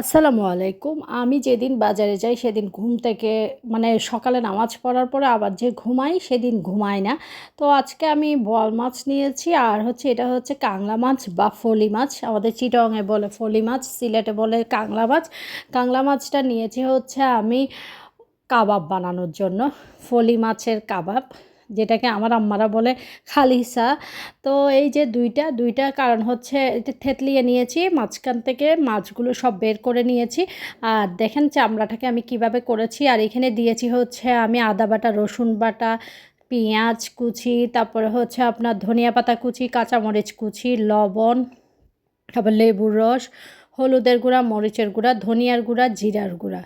আসসালামু আলাইকুম। আমি যেদিন বাজারে যাই সেদিন ঘুম থেকে মানে সকালে নামাজ পড়ার পরে আবার যে ঘুমাই সেদিন ঘুমাই না। তো আজকে আমি বোয়াল মাছ নিয়েছি আর এটা হচ্ছে কাংলা মাছ বা ফলি মাছ। আমাদের চিটাগংয়ে বলে ফলি মাছ, সিলেটে বলে কাংলা মাছ। কাংলা মাছটা নিয়েছি আমি কাবাব বানানোর জন্য। ফলি মাছের কাবাব, যেটাকে আমার আম্মারা বলে খালিসা। তো এই যে ২টা কারণ এটা থেতলিয়ে নিয়েছি, মাঝখান থেকে মাছগুলো সব বের করে নিয়েছি। আর দেখেন চামড়াটাকে আমি কিভাবে করেছি। আর এখানে দিয়েছি আমি আদা বাটা, রসুন বাটা, পেঁয়াজ কুচি, তারপরে আপনার ধনিয়া পাতা কুচি, কাঁচামরিচ কুচি, লবণ, তারপর লেবুর রস, হলুদের গুঁড়া, মরিচের গুঁড়া, ধনিয়ার গুঁড়া, জিরার গুঁড়া।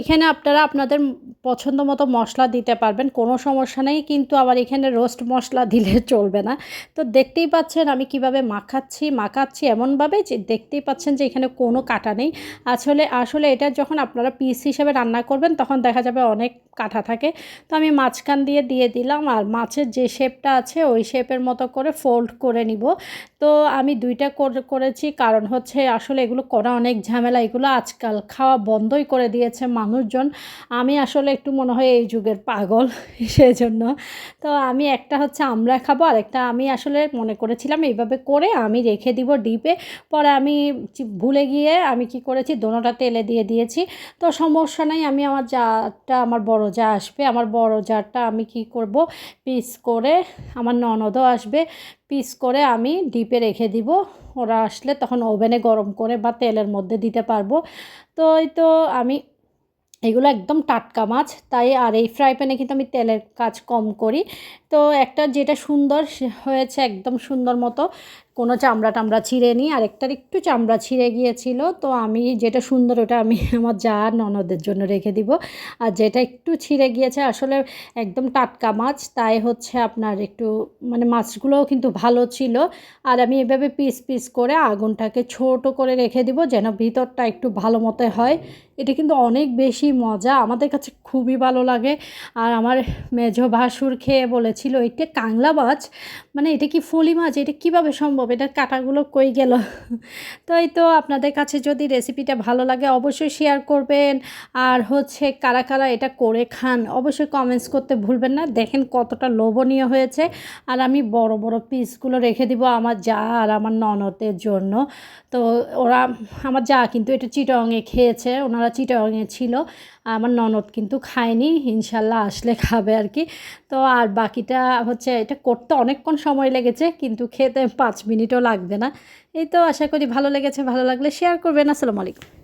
এখানে আপনারা আপনাদের পছন্দ মতো মশলা দিতে পারবেন, কোনো সমস্যা নেই। কিন্তু আবার এখানে রোস্ট মশলা দিলে চলবে না। তো দেখতেই পাচ্ছেন আমি কিভাবে মাখাচ্ছি এমনভাবে যে দেখতেই পাচ্ছেন যে এখানে কোনো কাটা নেই। আসলে আসলে এটা যখন আপনারা পিস হিসেবে রান্না করবেন তখন দেখা যাবে অনেক কাটা থাকে। তো আমি মাঝখান দিয়ে দিলাম আর মাছের যে শেপটা আছে ওই শেপের মতো করে ফোল্ড করে নিব। তো আমি ২টা করেছি কারণ আসলে এগুলো করা অনেক ঝামেলা। এগুলো আজকাল খাওয়া বন্ধই করে দিয়েছে মানুষজন। আমি আসলে একটু মনে হয় এই যুগের পাগল সেজন্য। তো আমি একটা আমরা খাবো, আরেকটা আমি আসলে মনে করেছিলাম এইভাবে করে আমি রেখে দিব ডিপে। পরে আমি ভুলে গিয়ে আমি কি করেছি, দোনোটা তেলে দিয়ে দিয়েছি। তো সমস্যা নাই, আমি আমার বড় জা আসবে, আমার বড় জারটা আমি কি করব, পিস করে, আমার ননদও আসবে, পিস করে আমি ডিপে রেখে দিব। ওরা আসলে তখন ওভেনে গরম করে বা তেলের মধ্যে দিতে পারবো। তো এই তো আমি এগুলো একদম টাটকা মাছ, তাই আর এই ফ্রাই প্যানে কিন্তু আমি তেলের কাজ কম করি। তো একটা যেটা সুন্দর হয়েছে একদম সুন্দর মতো, কোনো চামড়া টামড়া ছিঁড়ে নি, আরেকটার একটু চামড়া ছিঁড়ে গিয়েছিল। তো আমি যেটা সুন্দর ওটা আমি আমার যা আর ননদের জন্য রেখে দিব। আর যেটা একটু ছিঁড়ে গিয়েছে আসলে একদম টাটকা মাছ, তাই আপনার একটু মানে মাছগুলোও কিন্তু ভালো ছিল। আর আমি এভাবে পিস পিস করে আগুনটাকে ছোট করে রেখে দিব যেন ভিতরটা একটু ভালো মতো হয়। এটা কিন্তু অনেক বেশি মজা, আমাদের কাছে খুবই ভালো লাগে। আর আমার মেঝো ভাসুর খেয়ে বলেছিল এটা কাংলা মাছ, মানে এটা কি ফলি মাছ, এটা কিভাবে সম্ভব, এটার কাঁটাগুলো কই গেল। তো এই তো আপনাদের কাছে যদি রেসিপিটা ভালো লাগে অবশ্যই শেয়ার করবেন। আর কারা কারা এটা করে খান অবশ্যই কমেন্টস করতে ভুলবেন না। দেখেন কতটা লোভনীয় হয়েছে। আর আমি বড় বড় পিসগুলো রেখে দিব আমার যা আর আমার ননদের জন্য। তো ওরা, আমার যা কিন্তু এটা চিটাগংয়ে খেয়েছে, ওনারা চিটাগংয়ে ছিল। আমার ননদ কিন্তু খায়নি, ইনশাল্লাহ আসলে খাবে আর কি। তো আর বাকিটা এটা করতে অনেকক্ষণ সময় লেগেছে কিন্তু খেতে 5 মিনিটও লাগবে না। এই তো আশা করি ভালো লেগেছে, ভালো লাগলে শেয়ার করবেন। আসসালামু আলাইকুম।